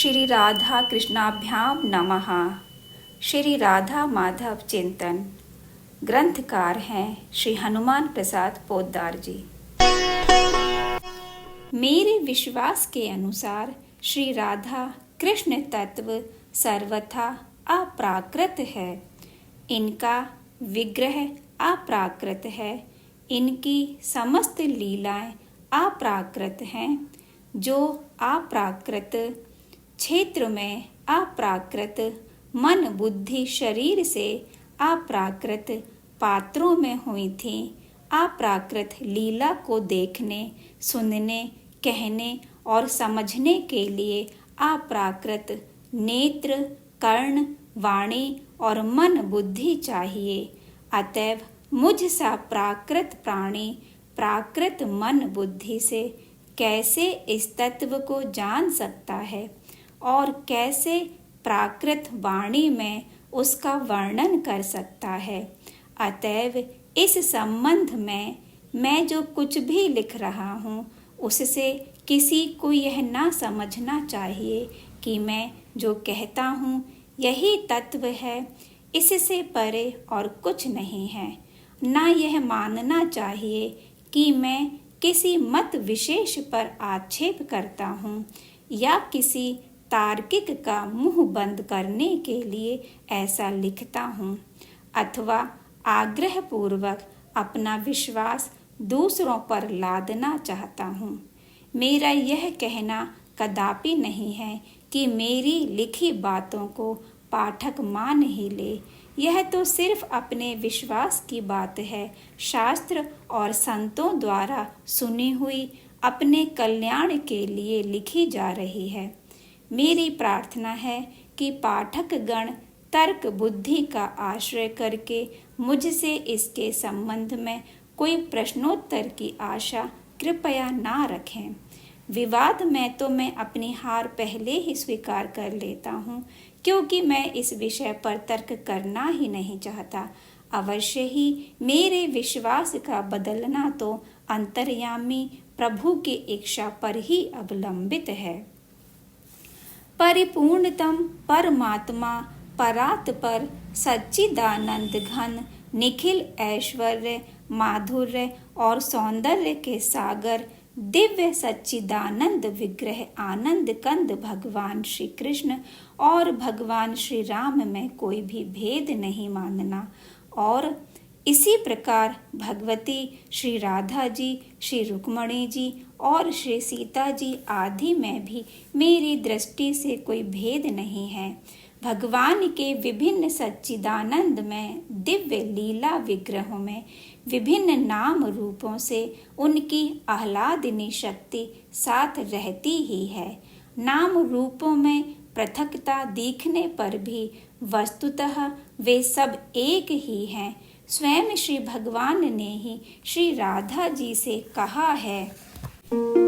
श्री राधा कृष्णाभ्याम नमः। श्री राधा माधव चिंतन। ग्रंथकार हैं श्री हनुमान प्रसाद पोद्दार जी। मेरे विश्वास के अनुसार श्री राधा कृष्ण तत्व सर्वथा अप्राकृत है। इनका विग्रह अप्राकृत है। इनकी समस्त लीलाएं अप्राकृत हैं। जो अप्राकृत क्षेत्र में अप्राकृत मन बुद्धि शरीर से अप्राकृत पात्रों में हुई थी, अप्राकृत लीला को देखने, सुनने, कहने और समझने के लिए अप्राकृत नेत्र, कर्ण, वाणी और मन बुद्धि चाहिए। अतएव मुझ सा प्राकृत प्राणी प्राकृत मन बुद्धि से कैसे इस तत्व को जान सकता है और कैसे प्राकृत वाणी में उसका वर्णन कर सकता है। अतएव इस संबंध में मैं जो कुछ भी लिख रहा हूँ उससे किसी को यह ना समझना चाहिए कि मैं जो कहता हूँ यही तत्व है, इससे परे और कुछ नहीं है। ना यह मानना चाहिए कि मैं किसी मत विशेष पर आक्षेप करता हूँ या किसी तार्किक का मुंह बंद करने के लिए ऐसा लिखता हूँ अथवा आग्रह पूर्वक अपना विश्वास दूसरों पर लादना चाहता हूँ। मेरा यह कहना कदापि नहीं है कि मेरी लिखी बातों को पाठक मान ही ले। यह तो सिर्फ अपने विश्वास की बात है, शास्त्र और संतों द्वारा सुनी हुई, अपने कल्याण के लिए लिखी जा रही है। मेरी प्रार्थना है कि पाठक गण तर्क बुद्धि का आश्रय करके मुझसे इसके संबंध में कोई प्रश्नोत्तर की आशा कृपया ना रखें। विवाद में तो मैं अपनी हार पहले ही स्वीकार कर लेता हूँ, क्योंकि मैं इस विषय पर तर्क करना ही नहीं चाहता। अवश्य ही मेरे विश्वास का बदलना तो अंतर्यामी प्रभु की इच्छा पर ही अवलंबित है। परिपूर्णतम परमात्मा परात पर सच्चिदानंद घन निखिल ऐश्वर्य माधुर्य और सौंदर्य के सागर दिव्य सच्चिदानंद विग्रह आनंद कंद भगवान श्री कृष्ण और भगवान श्री राम में कोई भी भेद नहीं मानना। और इसी प्रकार भगवती श्री राधा जी, श्री रुक्मणी जी और श्री सीता जी आदि में भी मेरी दृष्टि से कोई भेद नहीं है। भगवान के विभिन्न सच्चिदानंद में दिव्य लीला विग्रहों में विभिन्न नाम रूपों से उनकी आह्लादिनी शक्ति साथ रहती ही है। नाम रूपों में पृथकता दिखने पर भी वस्तुतः वे सब एक ही हैं। स्वयं श्री भगवान ने ही श्री राधा जी से कहा है,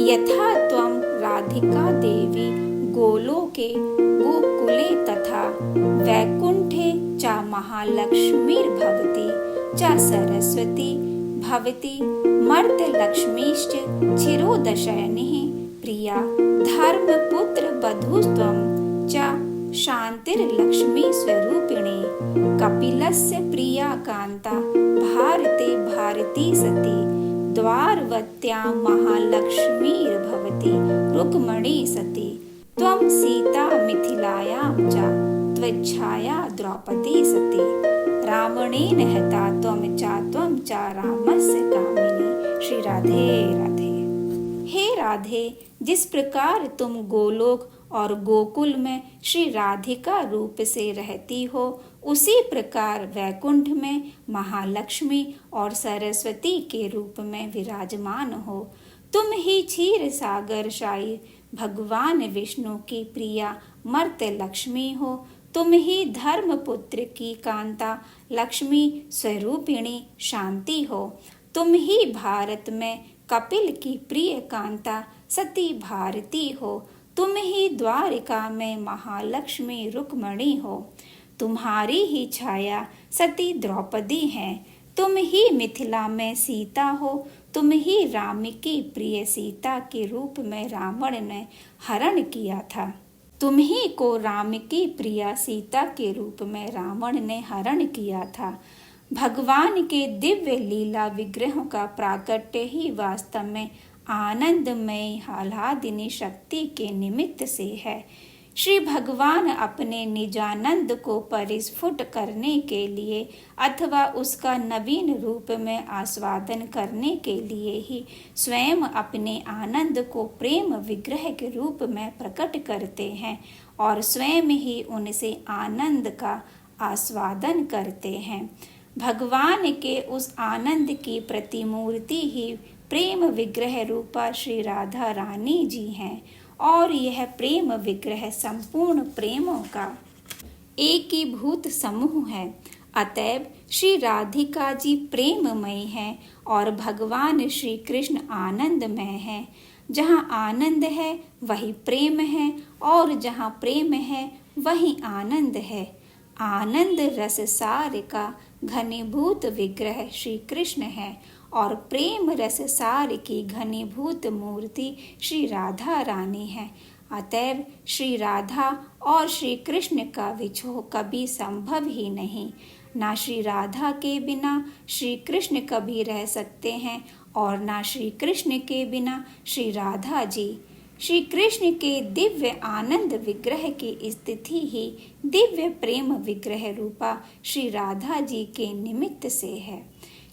यथा त्वं राधिका देवी गोलोके गोकुले तथा वैकुंठे च महालक्ष्मीर्भवति च सरस्वती भवति मर्त्यलक्ष्मीश्च क्षीरोदशयनिः प्रिया धर्मपुत्र वधूस्त्वं च शान्तिर्लक्ष्मी स्वरूपिणी कपिलस्य प्रिया कांता भारते भारती सती द्वारवत्यां महालक्ष्मीर्भवति रुक्मणी सती त्वं सीता मिथिलायां च त्वच्छाया द्रौपदी सती रावणेन हता त्वं च रामस्य कामिनी। श्री राधे राधे। हे राधे, जिस प्रकार तुम गोलोक और गोकुल में श्री राधिका रूप से रहती हो, उसी प्रकार वैकुंठ में महालक्ष्मी और सरस्वती के रूप में विराजमान हो। तुम ही क्षीर सागर शायी भगवान विष्णु की प्रिया मर्त्य लक्ष्मी हो। तुम ही धर्मपुत्र की कांता लक्ष्मी स्वरूपिणी शांति हो। तुम ही भारत में कपिल की प्रिय कांता सती भारती हो। तुम ही द्वारिका में महालक्ष्मी रुक्मणी हो। तुम्हारी ही छाया सती द्रौपदी है। तुम ही मिथिला में सीता हो। तुम ही राम की प्रिय सीता के रूप में रावण ने हरण किया था। तुम ही को राम की प्रिया सीता के रूप में रावण ने हरण किया था। भगवान के दिव्य लीला विग्रहों का प्राकट्य ही वास्तव में आनंदमय आह्लादिनी शक्ति के निमित्त से है। श्री भगवान अपने निजानंद को परिस्फुट करने के लिए अथवा उसका नवीन रूप में आस्वादन करने के लिए ही स्वयं अपने आनंद को प्रेम विग्रह के रूप में प्रकट करते हैं और स्वयं ही उनसे आनंद का आस्वादन करते हैं। भगवान के उस आनंद की प्रतिमूर्ति ही प्रेम विग्रह रूपा श्री राधा रानी जी हैं और यह प्रेम विग्रह संपूर्ण प्रेमों का एकीभूत समूह है। अतएव श्री राधिका जी प्रेममय हैं और भगवान श्री कृष्ण आनंदमय हैं। जहाँ आनंद है वही प्रेम है और जहाँ प्रेम है वही आनंद है। आनंद रस सार का घनीभूत विग्रह श्री कृष्ण है और प्रेम रस सार की घनीभूत मूर्ति श्री राधा रानी है। अतएव श्री राधा और श्री कृष्ण का विछोह कभी संभव ही नहीं। ना श्री राधा के बिना श्री कृष्ण कभी रह सकते हैं और ना श्री कृष्ण के बिना श्री राधा जी। श्री कृष्ण के दिव्य आनंद विग्रह की स्थिति ही दिव्य प्रेम विग्रह रूपा श्री राधा जी के निमित्त से है।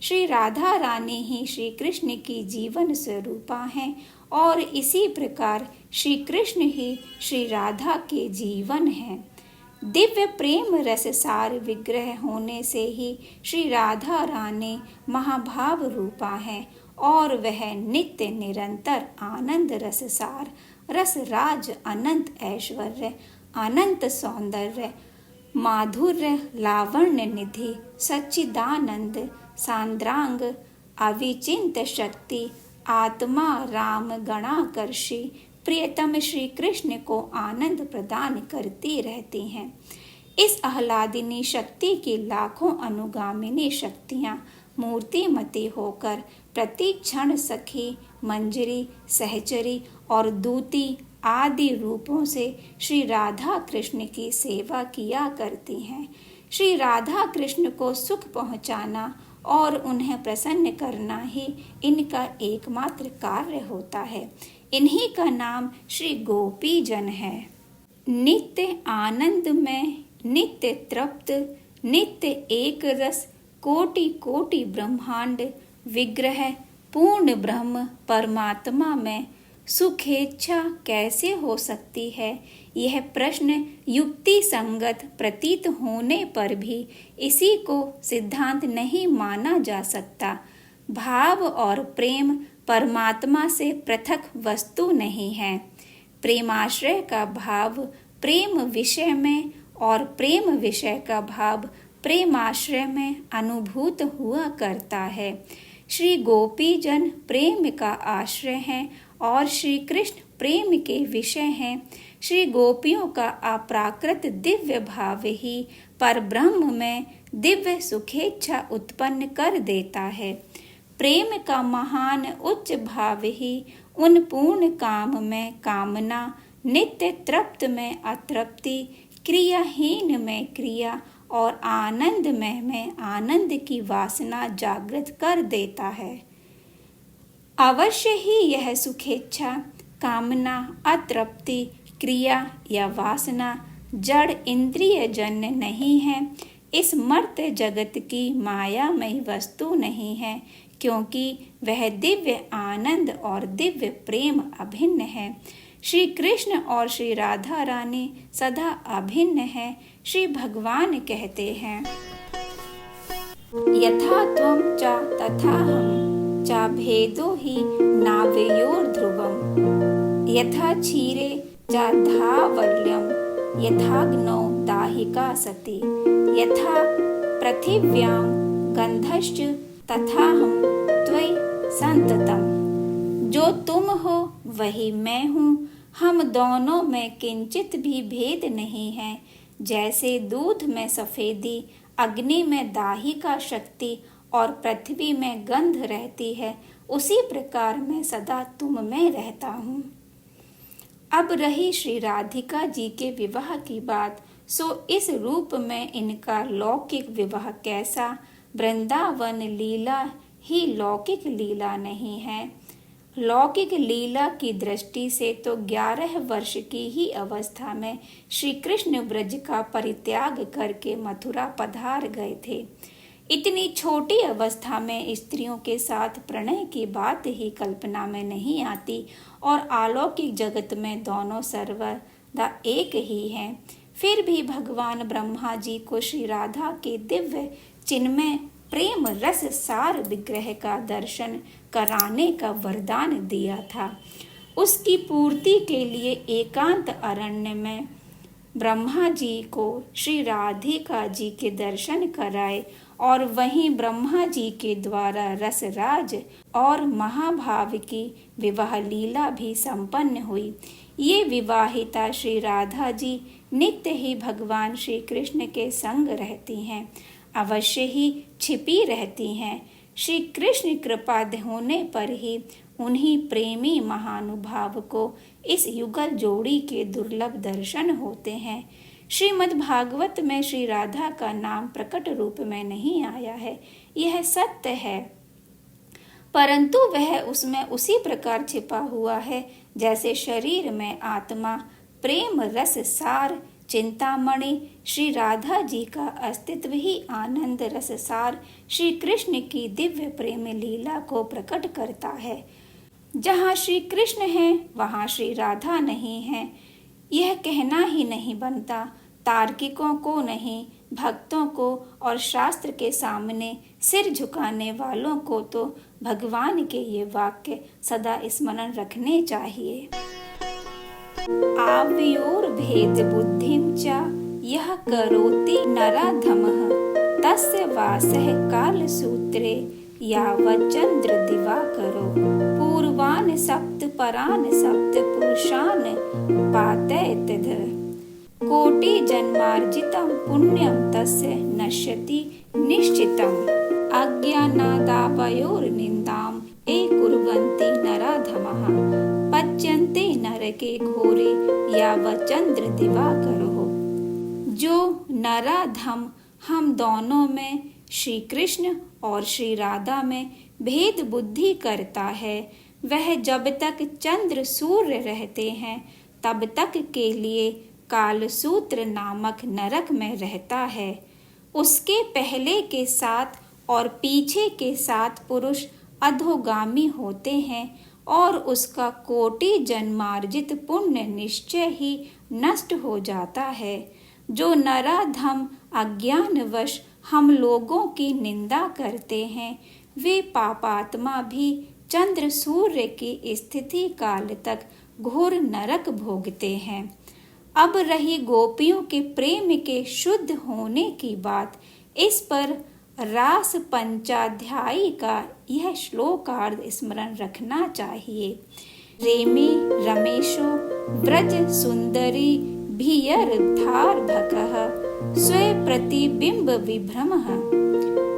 श्री राधा रानी ही श्री कृष्ण की जीवन स्वरूपा हैं और इसी प्रकार श्री कृष्ण ही श्री राधा के जीवन हैं। दिव्य प्रेम रस सार विग्रह होने से ही श्री राधा रानी महाभाव रूपा है और वह नित्य निरंतर आनंद रस सार रस राज अनंत ऐश्वर्य अनंत सौंदर्य माधुर्य लावण्य निधि सच्चिदानंद सांद्रांग अविचिंत शक्ति आत्मा राम गणाकर्षी प्रियतम श्री कृष्ण को आनंद प्रदान करती रहती हैं। इस आह्लादिनी शक्ति की लाखों अनुगामिनी शक्तियाँ मूर्तिमती होकर प्रति क्षण सखी मंजरी सहचरी और दूती आदि रूपों से श्री राधा कृष्ण की सेवा किया करती हैं। श्री राधा कृष्ण को सुख पहुँचाना और उन्हें प्रसन्न करना ही इनका एकमात्र कार्य होता है। इन्हीं का नाम श्री गोपी जन है। नित्य आनंद में नित्य तृप्त नित्य एक रस कोटि कोटि ब्रह्मांड विग्रह पूर्ण ब्रह्म परमात्मा में सुखेच्छा कैसे हो सकती है, यह प्रश्न युक्ति संगत प्रतीत होने पर भी इसी को सिद्धांत नहीं माना जा सकता। भाव और प्रेम परमात्मा से पृथक वस्तु नहीं है। प्रेमाश्रय का भाव प्रेम विषय में और प्रेम विषय का भाव प्रेमाश्रय में अनुभूत हुआ करता है। श्री गोपी जन प्रेम का आश्रय हैं और श्री कृष्ण प्रेम के विषय हैं। श्री गोपियों का अप्राकृत दिव्य भाव ही परब्रह्म में दिव्य सुखेच्छा उत्पन्न कर देता है। प्रेम का महान उच्च भाव ही उन पूर्ण काम में कामना, नित्य तृप्त में अतृप्ति, क्रियाहीन में क्रिया और आनंदमय में आनंद की वासना जागृत कर देता है। अवश्य ही यह सुखेच्छा, कामना, अतृप्ति, क्रिया या वासना जड़ इंद्रिय जन्य नहीं है, इस मर्त्य जगत की मायामयी वस्तु नहीं है, क्योंकि वह दिव्य आनंद और दिव्य प्रेम अभिन्न है। श्री कृष्ण और श्री राधा रानी सदा अभिन्न है। श्री भगवान कहते हैं, यथा त्वं च तथा हम च भेदो हि नावयोर्ध्रुवम् यथा क्षीरे च धावल्यं यथाग्नौ दाहिका सति यथा पृथिव्यां गन्धश्च तथा हम त्वयि संततम्। जो तुम हो वही मैं हूँ, हम दोनों में किंचित भी भेद नहीं है। जैसे दूध में सफेदी, अग्नि में दाही का शक्ति और पृथ्वी में गंध रहती है, उसी प्रकार मैं सदा तुम में रहता हूँ। अब रही श्री राधिका जी के विवाह की बात, सो इस रूप में इनका लौकिक विवाह कैसा। वृंदावन लीला ही लौकिक लीला नहीं है। लौकिक लीला की दृष्टि से तो 11 वर्ष की ही अवस्था में श्री कृष्ण ब्रज का परित्याग करके मथुरा पधार गए थे। इतनी छोटी अवस्था में स्त्रियों के साथ प्रणय की बात ही कल्पना में नहीं आती, और अलौकिक जगत में दोनों सर्वदा एक ही हैं। फिर भी भगवान ब्रह्मा जी को श्री राधा के दिव्य चिन्मय प्रेम रस सार विग्रह का दर्शन कराने का वरदान दिया था। उसकी पूर्ति के लिए एकांत अरण्य में ब्रह्मा जी को श्री राधिका जी के दर्शन कराए, और वहीं ब्रह्मा जी के द्वारा रसराज और महाभाव की विवाह लीला भी संपन्न हुई। ये विवाहिता श्री राधा जी नित्य ही भगवान श्री कृष्ण के संग रहती हैं, अवश्य ही छिपी रहती हैं। श्री कृष्ण कृपा होने पर ही उन्हीं प्रेमी महानुभाव को इस युगल जोड़ी के दुर्लभ दर्शन होते हैं। श्रीमद् भागवत में श्री राधा का नाम प्रकट रूप में नहीं आया है, यह सत्य है, परंतु वह उसमें उसी प्रकार छिपा हुआ है जैसे शरीर में आत्मा, प्रेम रस सार चिंतामणि श्री राधा जी का अस्तित्व ही आनंद रस सार श्री कृष्ण की दिव्य प्रेम लीला को प्रकट करता है। जहाँ श्री कृष्ण है वहाँ श्री राधा नहीं है, यह कहना ही नहीं बनता। तार्किकों को नहीं, भक्तों को और शास्त्र के सामने सिर झुकाने वालों को तो भगवान के ये वाक्य सदा स्मरण रखने चाहिए। आव्योर भेद बुद्धिं च यः करोति नराधमः तस्य वासः कालसूत्रे यावच्चंद्र दिवाकरो पूर्वान् सप्त परान् सप्त पुरुषान् पातयेत् कोटि जन्मार्जितं पुण्यं तस्य नश्यति निश्चितम् अज्ञानादावयोर्निन्दां ये कुर्वन्ति नराधमः पच्यन्ते नरके घोरे यावच्चंद्र दिवाकरो। जो नराधम हम दोनों में, श्री कृष्ण और श्री राधा में भेद बुद्धि करता है, वह जब तक चंद्र सूर्य रहते हैं तब तक के लिए कालसूत्र नामक नरक में रहता है। उसके पहले के साथ और पीछे के साथ पुरुष अधोगामी होते हैं और उसका कोटि जन्मार्जित पुण्य निश्चय ही नष्ट हो जाता है। जो नराधम अज्ञानवश हम लोगों की निंदा करते हैं, वे पापात्मा भी चंद्र सूर्य की स्थिति काल तक घोर नरक भोगते हैं। अब रही गोपियों के प्रेम के शुद्ध होने की बात, इस पर रास पंचाध्यायी का यह श्लोकार्ध स्मरण रखना चाहिए। रेमी रमेशो व्रज सुंदरी भियर्धार्भकः स्वे प्रतिबिंब विभ्रमः।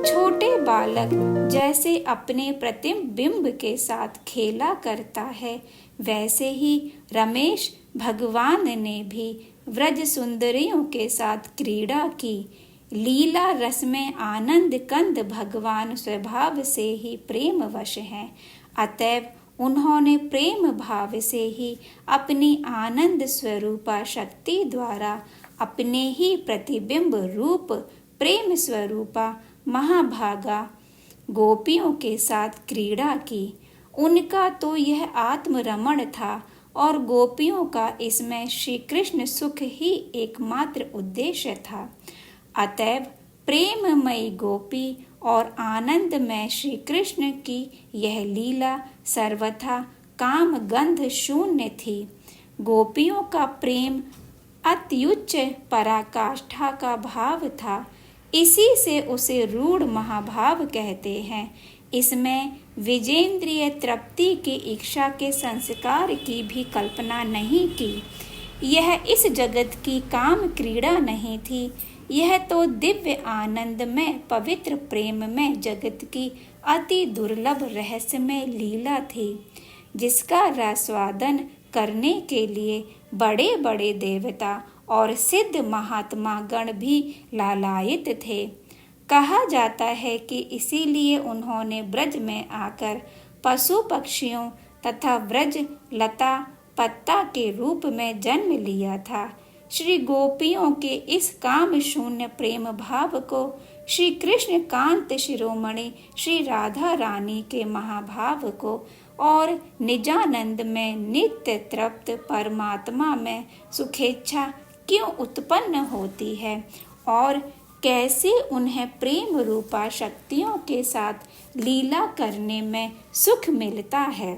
छोटे बालक जैसे अपने प्रतिबिंब के साथ खेला करता है, वैसे ही रमेश भगवान ने भी व्रज सुंदरियों के साथ क्रीड़ा की। लीला रस में आनंद कंद भगवान स्वभाव से ही प्रेम वश हैं, अतएव उन्होंने प्रेम भाव से ही अपनी आनंद स्वरूपा शक्ति द्वारा अपने ही प्रतिबिंब रूप प्रेम स्वरूपा महाभागा गोपियों के साथ क्रीड़ा की। उनका तो यह आत्मरमण था और गोपियों का इसमें श्री कृष्ण सुख ही एकमात्र उद्देश्य था। अतएव प्रेममयी गोपी और आनंदमय श्री कृष्ण की यह लीला सर्वथा काम गंध शून्य थी। गोपियों का प्रेम अत्युच्च पराकाष्ठा का भाव था, इसी से उसे रूढ़ महाभाव कहते हैं। इसमें विजेंद्रिय तृप्ति की इच्छा के संस्कार की भी कल्पना नहीं की। यह इस जगत की काम क्रीड़ा नहीं थी, यह तो दिव्य आनंद में पवित्र प्रेम में जगत की अति दुर्लभ रहस्यमय लीला थी, जिसका रसास्वादन करने के लिए बड़े बड़े देवता और सिद्ध महात्मा गण भी लालायित थे। कहा जाता है कि इसीलिए उन्होंने ब्रज में आकर पशु पक्षियों तथा व्रज लता पत्ता के रूप में जन्म लिया था। श्री गोपियों के इस काम शून्य प्रेम भाव को श्री कृष्ण कांत शिरोमणि श्री राधा रानी के महाभाव को और निजानंद में नित्य तृप्त परमात्मा में सुखेच्छा क्यों उत्पन्न होती है और कैसे उन्हें प्रेम रूपा शक्तियों के साथ लीला करने में सुख मिलता है।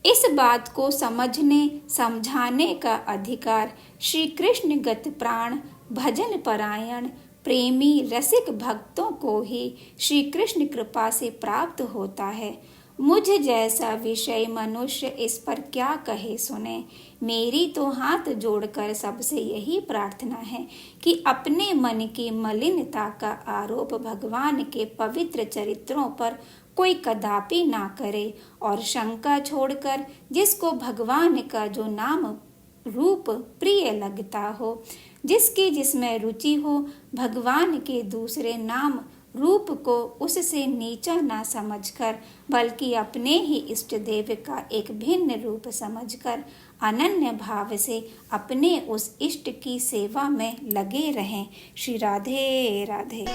इस बात को समझने समझाने का अधिकार श्री कृष्ण गत प्राण भजन परायण प्रेमी रसिक भक्तों को ही श्री कृष्ण कृपा से प्राप्त होता है। मुझ जैसा विषय मनुष्य इस पर क्या कहे सुने। मेरी तो हाथ जोड़कर सबसे यही प्रार्थना है कि अपने मन की मलिनता का आरोप भगवान के पवित्र चरित्रों पर कोई कदापि ना करे और शंका छोड़कर जिसको भगवान का जो नाम रूप प्रिय लगता हो, जिसकी जिसमें रुचि हो, भगवान के दूसरे नाम रूप को उससे नीचा ना समझकर बल्कि अपने ही इष्ट देव का एक भिन्न रूप समझकर अनन्य भाव से अपने उस इष्ट की सेवा में लगे रहें। श्री राधे राधे।